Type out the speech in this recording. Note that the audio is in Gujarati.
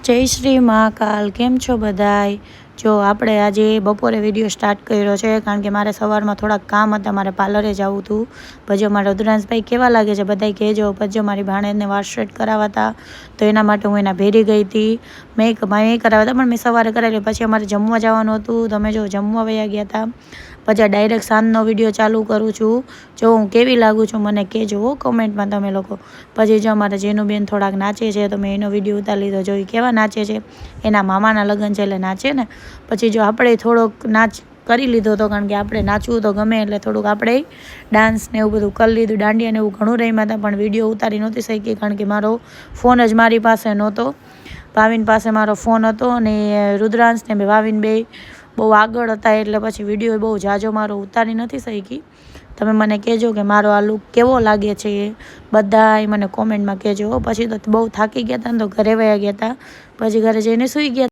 જય શ્રી મહાકાલ. કેમ છો બધાય? જો આપણે આજે બપોરે વિડીયો સ્ટાર્ટ કર્યો છે કારણ કે મારે સવારમાં થોડાક કામ હતા, મારે પાર્લરે જવું હતું. પછી મારા રુદ્રાંશભાઈ કેવા લાગે છે બધાય કહેજો. પછી મારી ભાણેજને વાળ સ્ટ્રેટ કરાવવા હતા તો એના માટે હું એના ભેરી ગઈ હતી. મેં કરાવ્યા હતા પણ મેં સવારે કરાવી. પછી અમારે જમવા જવાનું હતું તો અમે જો જમવા વયા ગયા હતા. પછી ડાયરેક્ટ સાંજનો વિડીયો ચાલુ કરું છું. જો હું કેવી લાગું છું મને કહેજો કમેન્ટમાં તમે લોકો. પછી જો અમારે જેનુબેન થોડાક નાચે છે તો મેં એનો વિડીયો ઉતારી લીધો. જો એ કેવા નાચે છે, એના મામાના લગ્ન છે એટલે નાચે ને. પછી જો આપણે થોડોક નાચ કરી લીધો હતો કારણ કે આપણે નાચવું તો ગમે એટલે થોડુંક આપણે ડાન્સ ને એવું બધું કરી લીધું. દાંડિયા ને એવું ઘણું રમ્યા હતા પણ વિડીયો ઉતારી નહોતી શકી કારણ કે મારો ફોન જ મારી પાસે નહોતો. ભાવિન પાસે મારો ફોન હતો અને રુદ્રાંશ ને ભાવિન બે બહુ આગળ હતા એટલે પછી વિડીયો બહુ ઝાઝો મારો ઉતારી નથી શકી. તમે મને કહેજો કે મારો આ લુક કેવો લાગે છે, બધાય મને કોમેન્ટમાં કહેજો. પછી તો બહુ થાકી ગયા હતા ને તો ઘરે વયા ગયા હતા. પછી ઘરે જઈને સૂઈ ગયા.